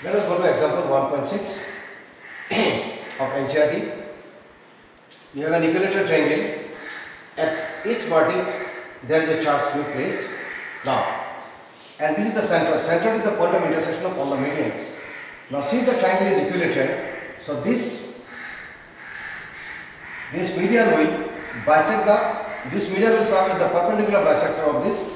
Let us go to example 1.6 of NCERT. You have an equilateral triangle. At each vertex there is a charge q placed. Now, and this is the center. Center is the point of intersection of all the medians. Now, see, the triangle is equilateral. So this median will bisect this median will serve as the perpendicular bisector of this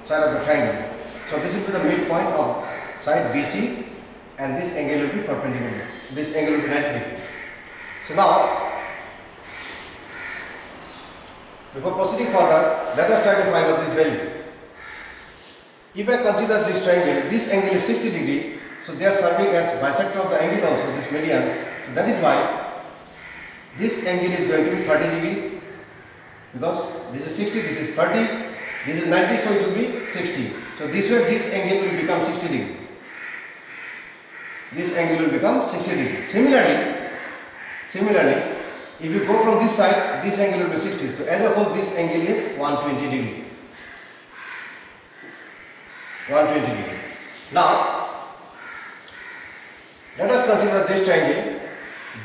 side of the triangle. So this will be the midpoint of side BC, and this angle will be perpendicular. This angle will be 90 degrees. So now, before proceeding further, let us try to find out this value. If I consider this triangle, this angle is 60 degree, so they are serving as bisector of the angle also, this medians. So that is why this angle is going to be 30 degree, because this is 60, this is 30, this is 90, so it will be 60. So this way this angle will become 60 degree. This angle will become 60 degree. Similarly, if you go from this side, this angle will be 60. So as a whole, this angle is 120 degree. 120 degree. Now, let us consider this triangle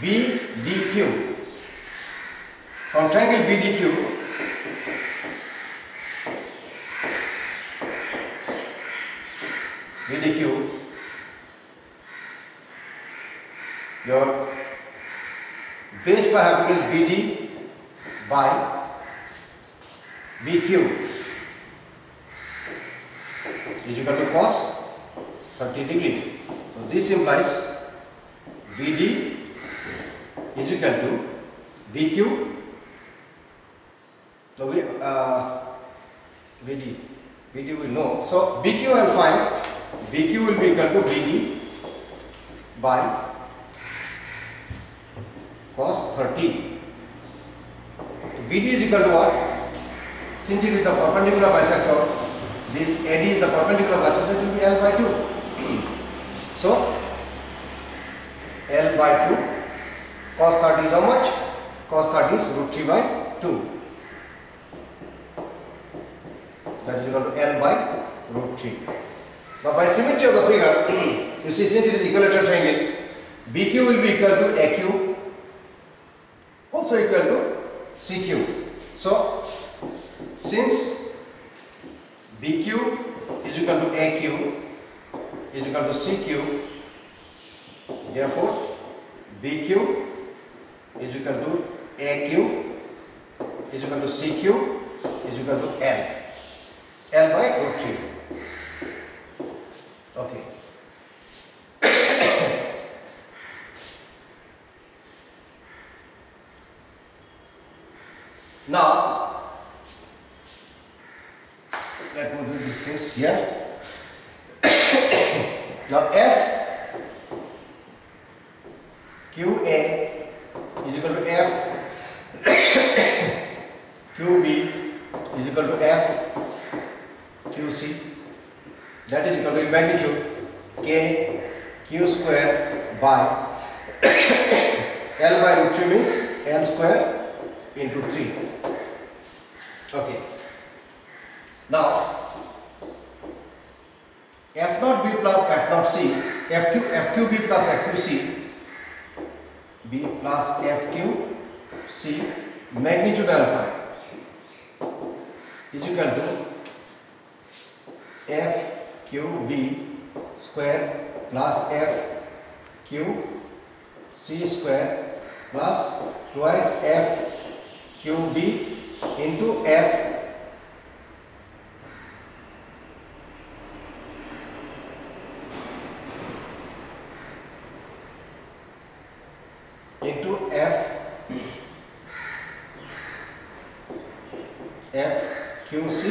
BDQ. From triangle BDQ, your base by hypotenuse BD by BQ is equal to cos 30 degree. So this implies BD is equal to BQ. So we BD we know. So BQ I will find. BQ will be equal to BD by cos 30. So BD is equal to what? Since it is the perpendicular bisector, this AD is the perpendicular bisector, it will be L by 2. So L by 2, cos 30 is how much? Cos 30 is root 3 by 2. That is equal to L by root 3. Now by symmetry of the figure, you see, since it is equilateral triangle, BQ will be equal to AQ, also equal to CQ. So since BQ is equal to AQ is equal to CQ, therefore BQ is equal to AQ is equal to CQ is equal to L by root 3. Okay. Now, let me do these things here. Now, F QA is equal to F QB is equal to F QC. That is equal to, in magnitude, K Q square by L by root 3 means L square into 3. Okay. Now, F naught B plus F naught C, FQ B plus FQ C, B plus FQ C, magnitude alpha is equal to FQB square plus FQC square plus twice FQB into F into FQC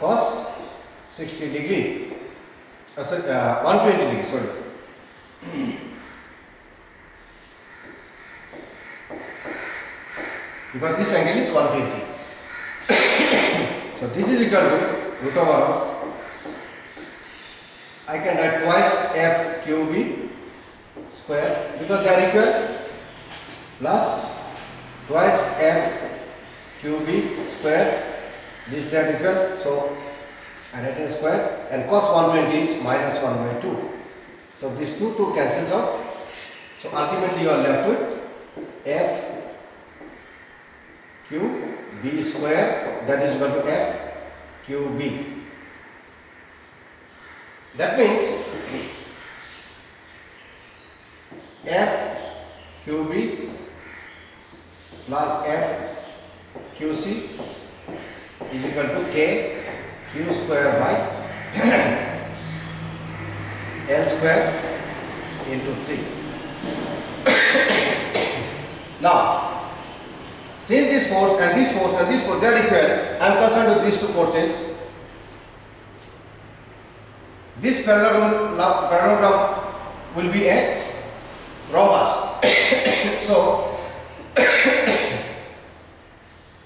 cos 60 degree, 120 degree, sorry. Because this angle is 120. So this is equal to root over of, I can write twice FQB square because they are equal, plus twice FQB square, this they are equal. So and right hand square, and cos 120 is minus 1 by 2. So these two cancels out. So ultimately you are left with f q b square, that is equal to f q b. That means f q b plus f q c is equal to k q square by L square into 3. Now, since this force and this force and this force, they are equal, I am concerned with these two forces. This parallelogram will be a rhombus. So,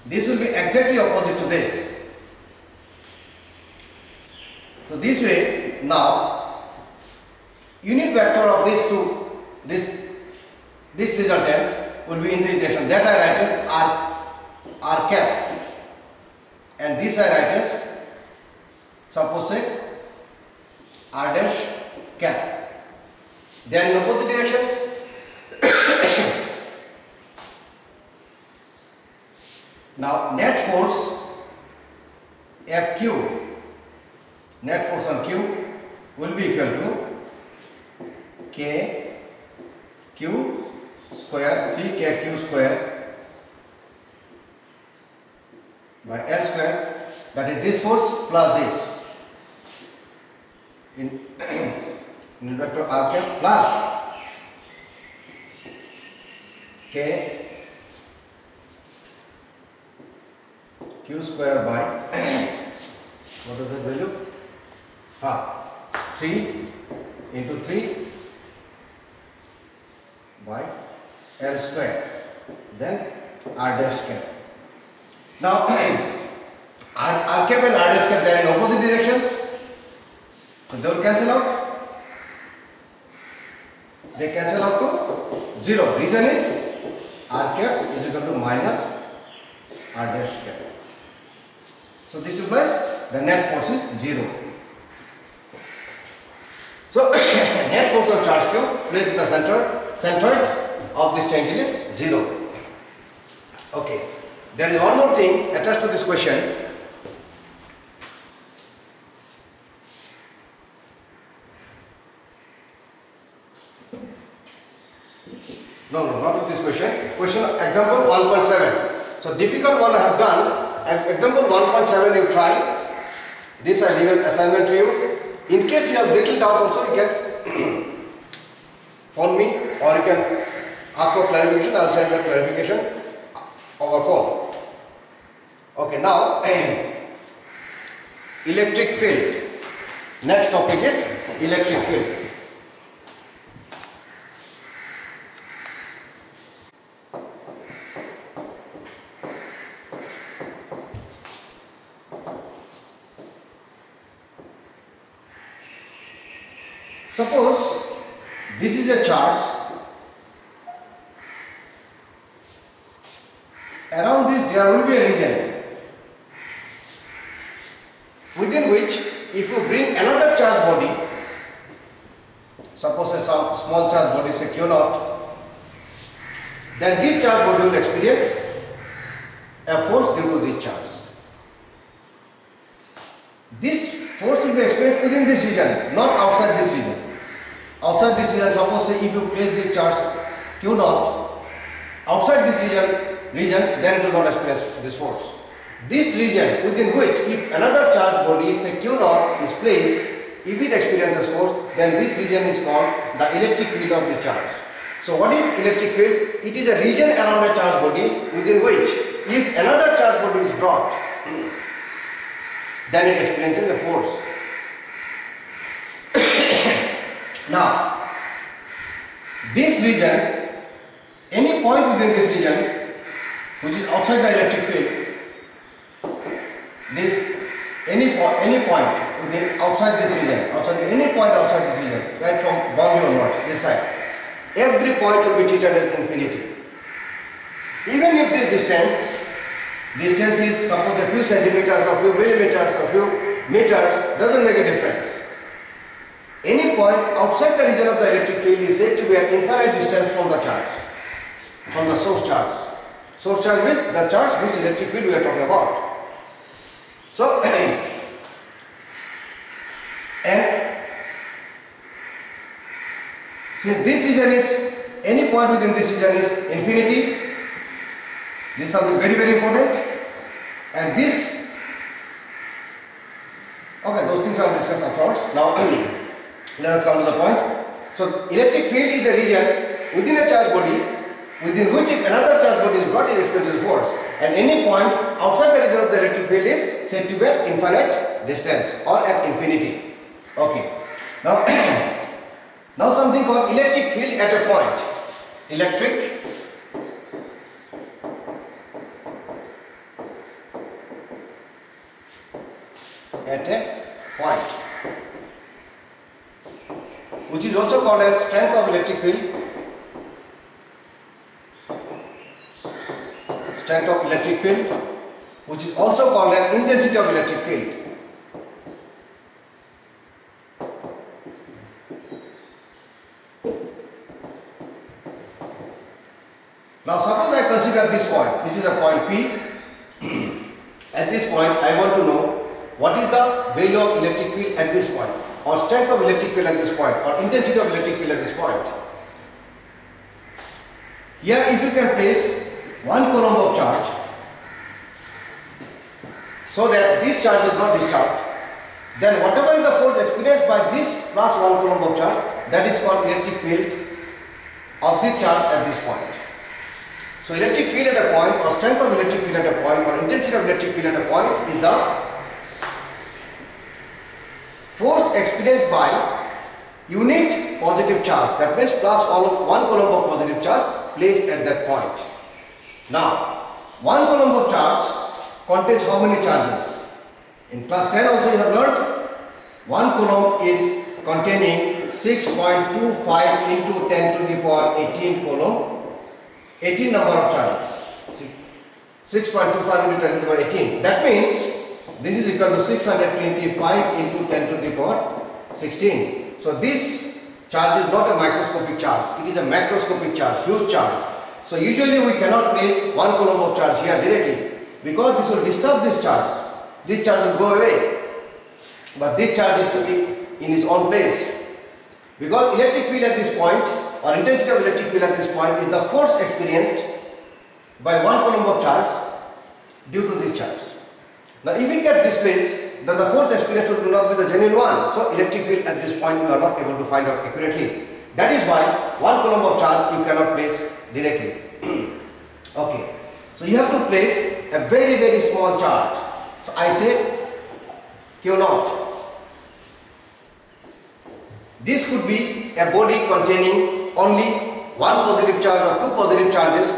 this will be exactly opposite to this. So, this way, now, unit vector of these two, this resultant will be in this direction. That I write as r cap, and this I write as, suppose say, r dash cap. They are in opposite directions. Now net force Fq, net force on Q will be equal to K Q square, 3kq square by L square, that is this force plus this in vector r cap plus K q square by what is that value? 3 into 3 by L square, then r dash cap. Now r cap and r dash cap, they are in opposite directions, so they will cancel out. They cancel out to 0. Reason is r cap is equal to minus r dash cap. So this implies the net force is 0. So net force of charge q placed in the centroid of this triangle is 0. Okay. There is one more thing attached to this question. No, not with this question. Question example 1.7. So difficult one I have done. Example 1.7 you try. This I leave as assignment to you. In case you have little doubt also, you can phone me or you can ask for clarification. I will send the clarification over phone. Okay, now electric field. Next topic is electric field. Suppose this is a charge. Around this there will be a region within which if you bring another charge body, suppose a small charge body, say Q naught, then this charge body will experience a force due to this charge. This force will be experienced within this region, not outside this region. Outside this region, suppose say if you place this charge Q naught outside this region, then it will not experience this force. This region within which if another charge body, say Q naught, is placed, if it experiences force, then this region is called the electric field of the charge. So what is electric field? It is a region around a charge body within which if another charge body is brought, then it experiences a force. Now, this region, any point within this region which is outside the electric field, any point within outside this region, any point outside this region, right from boundary onwards, this side, every point will be treated as infinity. Even if this distance is suppose a few centimeters, a few millimeters, a few meters doesn't make a difference. Any point outside the region of the electric field is said to be at infinite distance from the charge, from the source charge. Source charge means the charge which electric field we are talking about. So, and since this region is, any point within this region is infinity, this is something very, very important. And this, okay, those things I will discuss afterwards. Now, let us come to the point. So, electric field is a region within a charged body within which if another charged body is brought, it experiences force. And any point outside the region of the electric field is said to be at infinite distance or at infinity. Okay. Now, now something called electric field at a point. Electric at a point, which is also called as strength of electric field. Strength of electric field, which is also called as intensity of electric field. Now suppose I consider this point. This is a point P. At this point I want to know what is the value of electric field at this point, or strength of electric field at this point, or intensity of electric field at this point. Here if you can place 1 coulomb of charge, so that this charge is not disturbed, then whatever is the force experienced by this plus 1 coulomb of charge, that is called electric field of this charge at this point. So electric field at a point, or strength of electric field at a point, or intensity of electric field at a point is the force experienced by unit positive charge, that means plus 1 coulomb of positive charge placed at that point. Now, 1 coulomb of charge contains how many charges? In class 10 also you have learned 1 coulomb is containing 6.25 into 10 to the power 18 coulomb, 18 number of charges. 6.25 into 10 to the power 18. That means this is equal to 625 into 10 to the power 16. So this charge is not a microscopic charge, it is a macroscopic charge, huge charge. So usually we cannot place 1 coulomb of charge here directly, because this will disturb this charge. This charge will go away, but this charge is to be in its own place. Because electric field at this point, or intensity of electric field at this point, is the force experienced by 1 coulomb of charge due to this charge. Now if it gets displaced, then the force experienced will not be the genuine one. So electric field at this point we are not able to find out accurately. That is why 1 coulomb of charge you cannot place directly. Okay. So you have to place a very, very small charge. So I say Q0. This could be a body containing only 1 positive charge or 2 positive charges.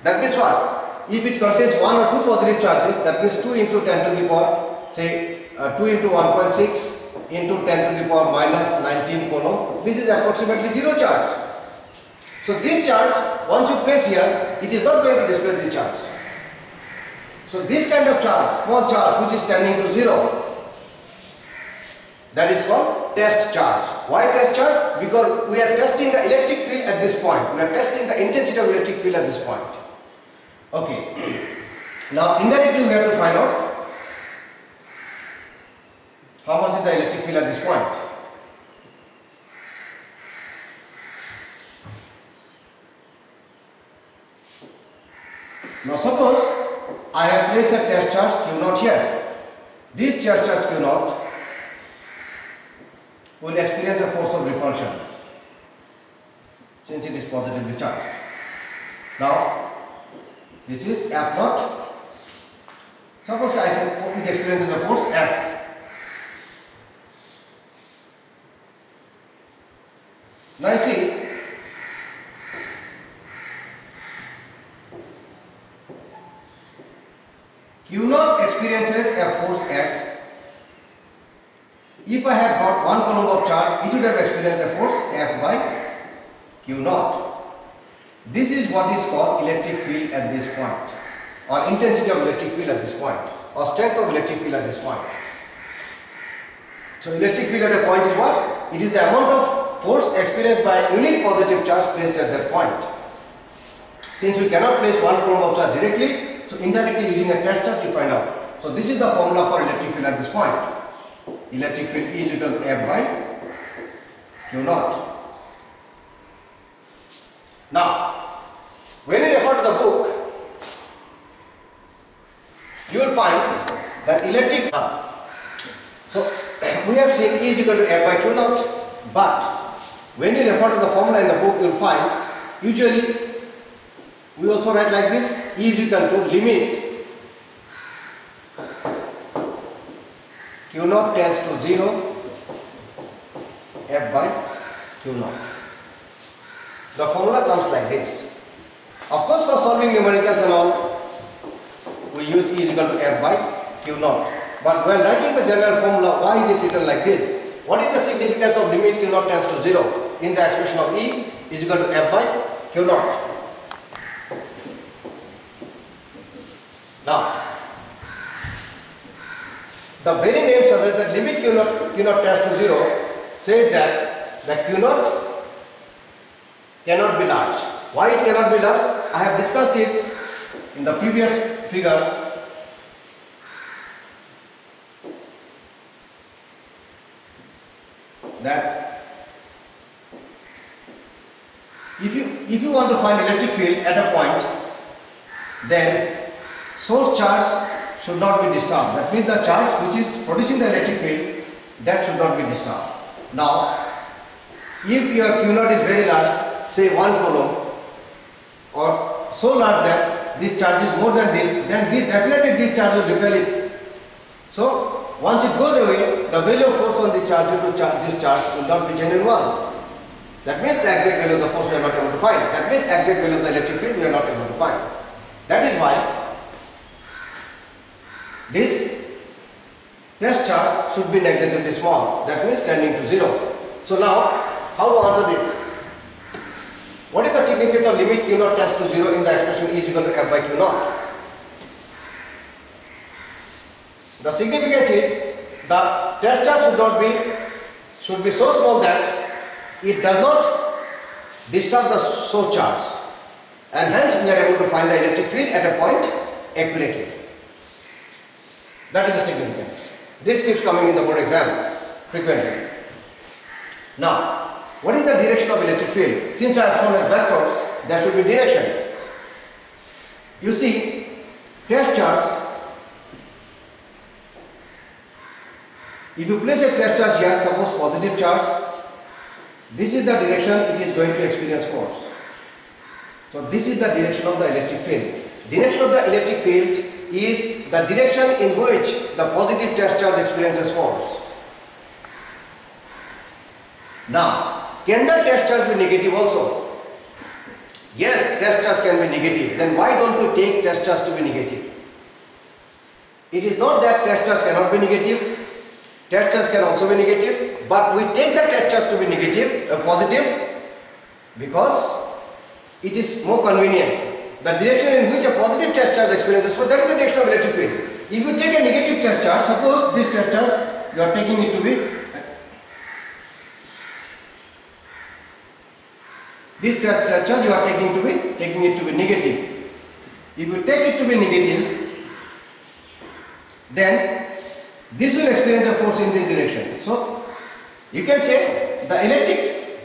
That means what? If it contains 1 or 2 positive charges, that means 2 into 10 to the power, say 2 into 1.6 into 10 to the power minus 19 coulomb. This is approximately 0 charge. So this charge, once you place here, it is not going to displace the charge. So this kind of charge, small charge which is tending to 0, that is called test charge. Why test charge? Because we are testing the electric field at this point. We are testing the intensity of electric field at this point. Okay. Now indirectly we have to find out how much is the electric field at this point. Now suppose I have placed a test charge Q0 here. This test charge Q0 will experience a force of repulsion since it is positively charged. Now this is F0. Suppose I say it experiences a force F. Now you see, Q0 experiences a force F. If I had got 1 coulomb of charge, it would have experienced a force F by Q0. This is what is called electric field at this point, or intensity of electric field at this point, or strength of electric field at this point. So electric field at a point is what? It is the amount of force experienced by a unit positive charge placed at that point. Since we cannot place one coulomb of charge directly, so indirectly using a test charge we find out. So this is the formula for electric field at this point. Electric field E is equal to F by Q naught. Now, when you refer to the book, you will find that electric. So we have seen E is equal to F by Q naught, but when you refer to the formula in the book, you will find usually we also write like this: E is equal to limit Q naught tends to 0 F by Q naught. The formula comes like this. Of course, for solving numericals and all, we use E is equal to F by Q naught. But when writing the general formula, why is it written like this? What is the significance of limit Q naught tends to 0 in the expression of E is equal to F by Q naught? Now, the very name suggests that limit Q naught tends to 0 says that the Q naught cannot be large. Why it cannot be large? I have discussed it in the previous figure. That if you want to find electric field at a point, then source charge should not be disturbed. That means the charge which is producing the electric field, that should not be disturbed. Now, if your Q naught is very large, say 1 coulomb, or so large that this charge is more than this, then definitely this charge will repel it. So, once it goes away, the value of force on the charge due to this charge will not be genuine one. That means the exact value of the force we are not able to find. That means exact value of the electric field we are not able to find. That is why this test charge should be negligibly small. That means tending to 0. So now, how to answer this? What is the significance of limit Q naught tends to 0 in the expression E is equal to F by Q naught? The significance is the test charge should be so small that it does not disturb the source charge, and hence we are able to find the electric field at a point accurately. That is the significance. This keeps coming in the board exam frequently. Now, what is the direction of electric field? Since I have shown as vectors, there should be direction. You see, test charge. If you place a test charge here, suppose positive charge, this is the direction it is going to experience force. So this is the direction of the electric field. Direction of the electric field is the direction in which the positive test charge experiences force. Now, can the test charge be negative also? Yes, test charge can be negative. Then why don't we take test charge to be negative? It is not that test charge cannot be negative. Test charge can also be negative, but we take the test charge to be negative, positive, because it is more convenient. The direction in which a positive test charge experiences force, that is the direction of electric field. If you take a negative test charge, suppose this test charge, you are taking it to be, this test charge you are taking it to be negative. If you take it to be negative, then this will experience a force in this direction. So, you can say the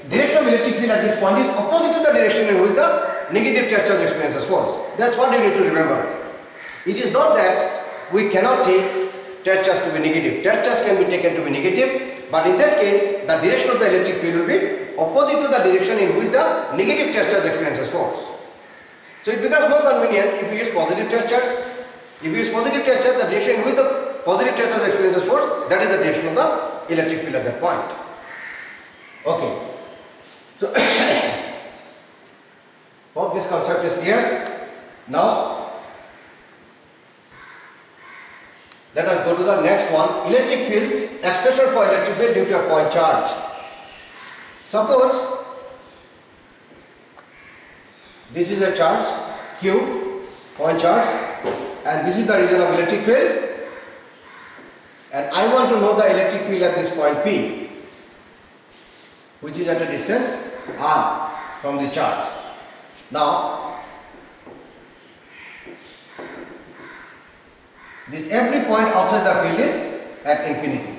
direction of electric field at this point is opposite to the direction in which the negative test charge experiences force. That's what you need to remember. It is not that we cannot take test charge to be negative. Test charge can be taken to be negative, but in that case, the direction of the electric field will be opposite to the direction in which the negative test charge experiences force. So, it becomes more convenient if we use positive test charge. If we use positive test charge, the direction in which the positive test charge experiences force, that is the direction of the electric field at that point. Okay. So, hope this concept is clear. Now, let us go to the next one. Electric field, expression for electric field due to a point charge. Suppose this is a charge Q, point charge, and this is the region of electric field. and I want to know the electric field at this point P, which is at a distance r from the charge. Now, this every point outside the field is at infinity.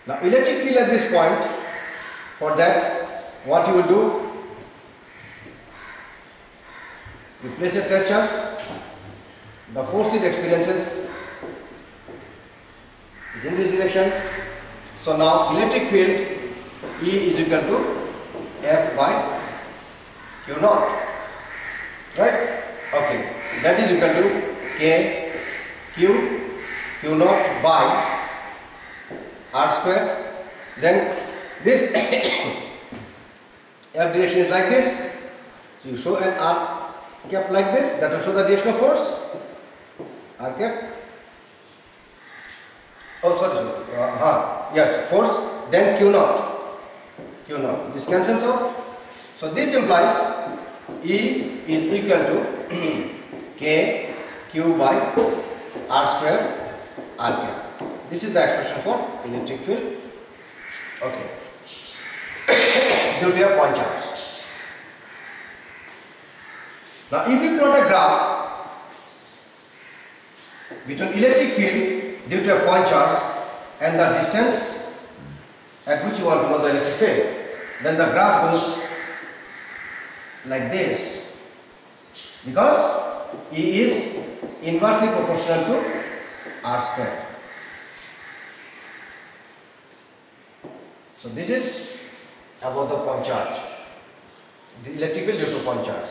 Now, electric field at this point, for that, what you will do? You place a test charge, the force it experiences is in this direction. So now electric field E is equal to F by Q naught, right? Okay, that is equal to K Q naught by R square. Then this F direction is like this. So you show an R cap like this, that will show the direction of force. R cap. Oh, sorry. Yes, force. Then Q naught. This cancels out. So this implies E is equal to K Q by R square R cap. This is the expression for electric field. Okay. Due to a point charge. Now, if we plot a graph between electric field due to a point charge and the distance at which you want to know the electric field, then the graph goes like this, because E is inversely proportional to R square. So this is about the point charge, the electric field due to point charge.